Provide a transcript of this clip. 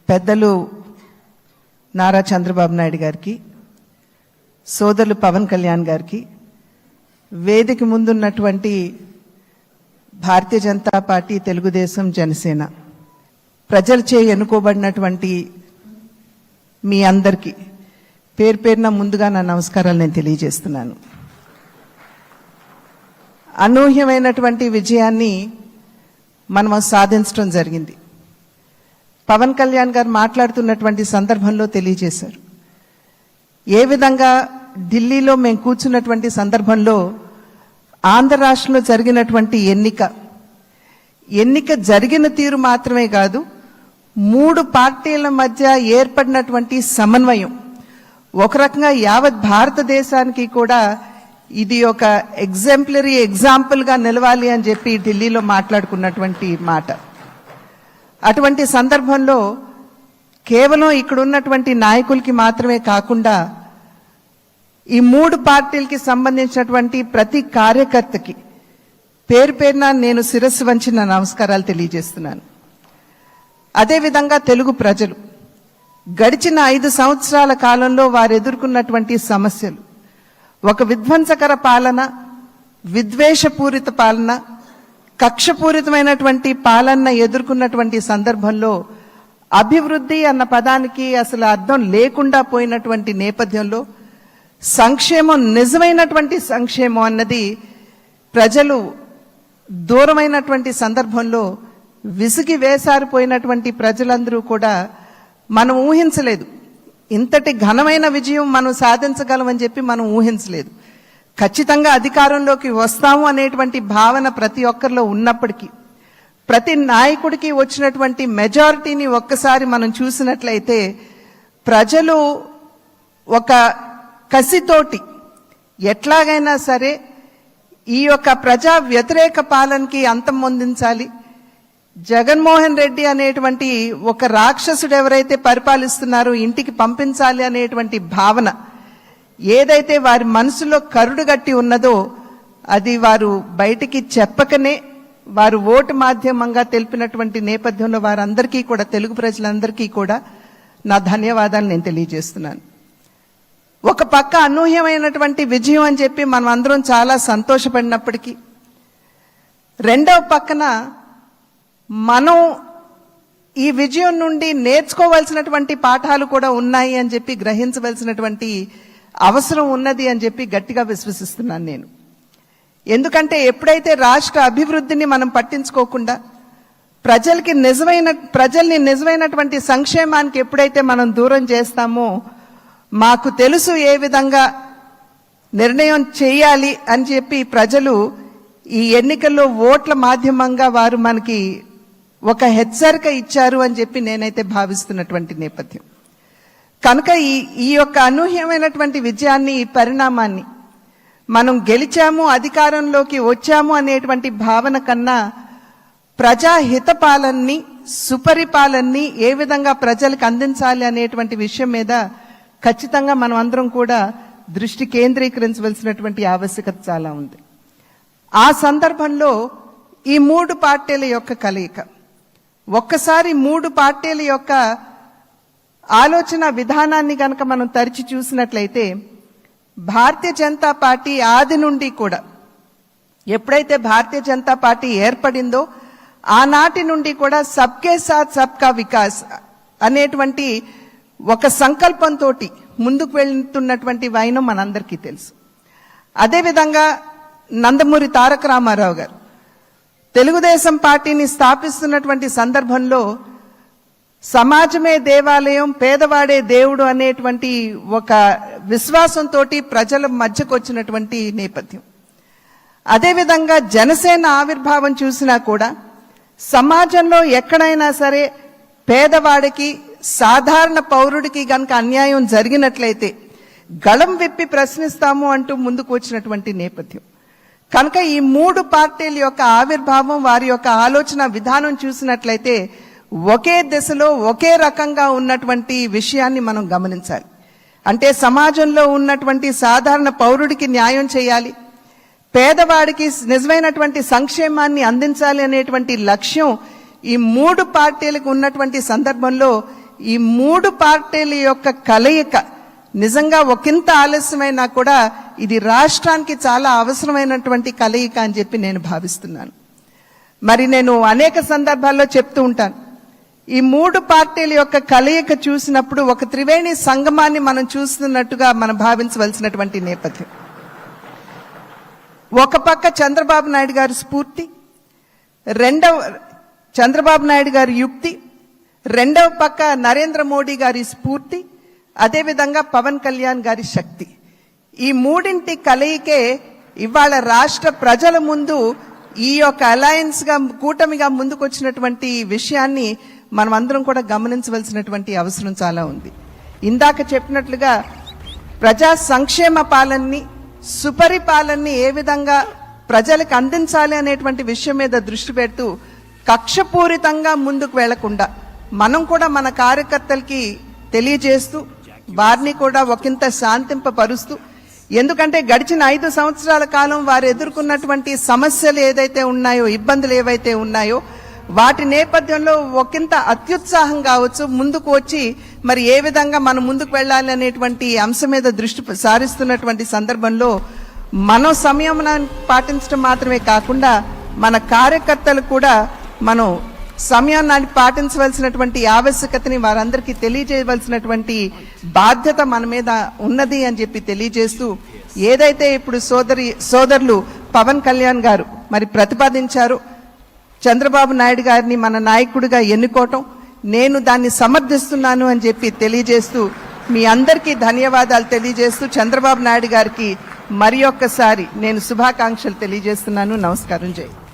పెద్దలు నారా చంద్రబాబు నాయుడు గారికి, సోదరులు పవన్ కళ్యాణ్ గారికి, వేదిక ముందున్నటువంటి భారతీయ జనతా పార్టీ, తెలుగుదేశం, జనసేన ప్రజలచే ఎన్నుకోబడినటువంటి మీ అందరికీ పేరు పేరున ముందుగా నా నమస్కారాలు నేను తెలియజేస్తున్నాను. అనూహ్యమైనటువంటి విజయాన్ని మనం సాధించడం జరిగింది. పవన్ కళ్యాణ్ గారు మాట్లాడుతున్నటువంటి సందర్భంలో తెలియజేశారు. ఏ విధంగా ఢిల్లీలో మేము కూర్చున్నటువంటి సందర్భంలో ఆంధ్ర రాష్ట్రంలో జరిగినటువంటి ఎన్నిక జరిగిన తీరు మాత్రమే కాదు, 3 పార్టీల మధ్య ఏర్పడినటువంటి సమన్వయం ఒక రకంగా యావత్ భారతదేశానికి కూడా ఇది ఒక ఎగ్జాంపుల్గా నిలవాలి అని చెప్పి ఢిల్లీలో మాట్లాడుకున్నటువంటి మాట. అటువంటి సందర్భంలో కేవలం ఇక్కడ ఉన్నటువంటి నాయకులకి మాత్రమే కాకుండా ఈ 3 పార్టీలకి సంబంధించినటువంటి ప్రతి కార్యకర్తకి పేరు పేరున నేను శిరస్సు వంచి నా నమస్కారాలు తెలియజేస్తున్నాను. అదేవిధంగా తెలుగు ప్రజలు గడిచిన 5 సంవత్సరాల కాలంలో వారు ఎదుర్కొన్నటువంటి సమస్యలు, ఒక విధ్వంసకర పాలన, విద్వేషపూరిత పాలన, కక్షపూరితమైనటువంటి పాలన ఎదుర్కొన్నటువంటి సందర్భంలో అభివృద్ధి అన్న పదానికి అసలు అర్థం లేకుండా పోయినటువంటి నేపథ్యంలో సంక్షేమం, నిజమైనటువంటి సంక్షేమం అన్నది ప్రజలు దూరమైనటువంటి సందర్భంలో విసిగి వేసారిపోయినటువంటి ప్రజలందరూ కూడా మనం ఊహించలేదు. ఇంతటి ఘనమైన విజయం మనం సాధించగలమని చెప్పి మనం ఊహించలేదు. ఖచ్చితంగా అధికారంలోకి వస్తాము అనేటువంటి భావన ప్రతి ఒక్కరిలో ఉన్నప్పటికీ, ప్రతి నాయకుడికి వచ్చినటువంటి మెజారిటీని ఒక్కసారి మనం చూసినట్లయితే ప్రజలు ఒక కసితోటి ఎట్లాగైనా సరే ఈ యొక్క ప్రజా వ్యతిరేక పాలనకి అంతం పొందించాలి, జగన్మోహన్ రెడ్డి అనేటువంటి ఒక రాక్షసుడు ఎవరైతే పరిపాలిస్తున్నారో ఇంటికి పంపించాలి అనేటువంటి భావన ఏదైతే వారి మనసులో కరుడుగట్టి ఉన్నదో అది వారు బయటికి చెప్పకనే వారు ఓటు మాధ్యమంగా తెలిపినటువంటి నేపథ్యంలో వారందరికీ కూడా, తెలుగు ప్రజలందరికీ కూడా నా ధన్యవాదాలు నేను తెలియజేస్తున్నాను. ఒక పక్క అనూహ్యమైనటువంటి విజయం అని చెప్పి మనం అందరం చాలా సంతోషపడినప్పటికీ, రెండవ పక్కన మనం ఈ విజయం నుండి నేర్చుకోవాల్సినటువంటి పాఠాలు కూడా ఉన్నాయి అని చెప్పి గ్రహించవలసినటువంటి అవసరం ఉన్నది అని చెప్పి గట్టిగా విశ్వసిస్తున్నాను నేను. ఎందుకంటే ఎప్పుడైతే రాష్ట్ర అభివృద్ధిని మనం పట్టించుకోకుండా ప్రజల్ని నిజమైనటువంటి సంక్షేమానికి ఎప్పుడైతే మనం దూరం చేస్తామో, మాకు తెలుసు ఏ విధంగా నిర్ణయం చేయాలి అని చెప్పి ప్రజలు ఈ ఎన్నికల్లో ఓట్ల మాధ్యమంగా వారు మనకి ఒక హెచ్చరిక ఇచ్చారు అని చెప్పి నేనైతే భావిస్తున్నటువంటి నేపథ్యం. కనుక ఈ యొక్క అనూహ్యమైనటువంటి విజయాన్ని, ఈ పరిణామాన్ని మనం గెలిచాము, అధికారంలోకి వచ్చాము అనేటువంటి భావన కన్నా ప్రజాహిత పాలనని, సుపరిపాలనని ఏ విధంగా ప్రజలకు అందించాలి అనేటువంటి విషయం మీద ఖచ్చితంగా మనం అందరం కూడా దృష్టి కేంద్రీకరించవలసినటువంటి ఆవశ్యకత చాలా ఉంది. ఆ సందర్భంలో ఈ 3 పార్టీల యొక్క కలయిక, ఒక్కసారి 3 పార్టీల యొక్క ఆలోచన విధానాన్ని కనుక మనం తరిచి చూసినట్లయితే, భారతీయ జనతా పార్టీ ఆది నుండి కూడా, ఎప్పుడైతే భారతీయ జనతా పార్టీ ఏర్పడిందో ఆనాటి నుండి కూడా సబ్కే సాత్ సబ్కా వికాస్ అనేటువంటి ఒక సంకల్పంతో ముందుకు వెళ్తున్నటువంటి వైనం మనందరికీ తెలుసు. అదేవిధంగా నందమూరి తారక రామారావు గారు తెలుగుదేశం పార్టీని స్థాపిస్తున్నటువంటి సందర్భంలో సమాజమే దేవాలయం, పేదవాడే దేవుడు అనేటువంటి ఒక విశ్వాసంతో ప్రజల మధ్యకు వచ్చినటువంటి నేపథ్యం. అదేవిధంగా జనసేన ఆవిర్భావం చూసినా కూడా సమాజంలో ఎక్కడైనా సరే పేదవాడికి, సాధారణ పౌరుడికి గనక అన్యాయం జరిగినట్లయితే గళం విప్పి ప్రశ్నిస్తాము అంటూ ముందుకు వచ్చినటువంటి నేపథ్యం. కనుక ఈ 3 పార్టీల యొక్క ఆవిర్భావం, వారి యొక్క ఆలోచన విధానం చూసినట్లయితే ఒకే దిశలో ఒకే రకంగా ఉన్నటువంటి విషయాన్ని మనం గమనించాలి. అంటే సమాజంలో ఉన్నటువంటి సాధారణ పౌరుడికి న్యాయం చేయాలి, పేదవాడికి నిజమైనటువంటి సంక్షేమాన్ని అందించాలి అనేటువంటి లక్ష్యం ఈ 3 పార్టీలకు ఉన్నటువంటి సందర్భంలో ఈ మూడు పార్టీల యొక్క కలయిక నిజంగా ఒకంత ఆలస్యమైనా కూడా ఇది రాష్ట్రానికి చాలా అవసరమైనటువంటి కలయిక అని చెప్పి నేను భావిస్తున్నాను. మరి నేను అనేక సందర్భాల్లో చెప్తూ ఉంటాను, ఈ మూడు పార్టీల యొక్క కలయిక చూసినప్పుడు ఒక త్రివేణి సంగమాన్ని మనం చూస్తున్నట్టుగా మనం భావించవలసినటువంటి నేపథ్యం. ఒక పక్క చంద్రబాబు నాయుడు గారి స్ఫూర్తి, చంద్రబాబు నాయుడు గారి యుక్తి, రెండవ పక్క నరేంద్ర మోడీ గారి స్ఫూర్తి, అదేవిధంగా పవన్ కళ్యాణ్ గారి శక్తి. ఈ మూడింటి కలయికే ఇవాళ రాష్ట్ర ప్రజల ముందు ఈ యొక్క అలయన్స్ గా కూటమిగా ముందుకొచ్చినటువంటి విషయాన్ని మనం అందరం కూడా గమనించవలసినటువంటి అవసరం చాలా ఉంది. ఇందాక చెప్పినట్లుగా ప్రజా సంక్షేమ పాలనని, సుపరిపాలనని ఏ విధంగా ప్రజలకు అందించాలి అనేటువంటి విషయం మీద దృష్టి పెడుతూ కక్షపూరితంగా ముందుకు వెళ్లకుండా మనం కూడా మన కార్యకర్తలకి తెలియజేస్తూ వారిని కూడా ఒకంత శాంతింపపరుస్తూ, ఎందుకంటే గడిచిన 5 సంవత్సరాల కాలం వారు ఎదుర్కొన్నటువంటి సమస్యలు ఏదైతే ఉన్నాయో, ఇబ్బందులు ఏవైతే ఉన్నాయో వాటి నేపథ్యంలో ఒకంత అత్యుత్సాహం కావచ్చు ముందుకు వచ్చి మరి ఏ విధంగా మనం ముందుకు వెళ్ళాలి అనేటువంటి అంశం మీద దృష్టి సారిస్తున్నటువంటి సందర్భంలో మనం సంయమనాన్ని పాటించడం మాత్రమే కాకుండా మన కార్యకర్తలు కూడా మనం సమయాన్ని పాటించవలసినటువంటి ఆవశ్యకతని వారందరికీ తెలియజేయవలసినటువంటి బాధ్యత మన మీద ఉన్నది అని చెప్పి తెలియజేస్తూ, ఏదైతే ఇప్పుడు సోదరులు పవన్ కళ్యాణ్ గారు మరి ప్రతిపాదించారు, చంద్రబాబు నాయుడు గారిని మన నాయకుడిగా ఎన్నుకోవటం, నేను దాన్ని సమర్థిస్తున్నాను అని చెప్పి తెలియజేస్తూ మీ అందరికీ ధన్యవాదాలు తెలియజేస్తూ చంద్రబాబు నాయుడు గారికి మరి ఒక్కసారి నేను శుభాకాంక్షలు తెలియజేస్తున్నాను. నమస్కారం. జై.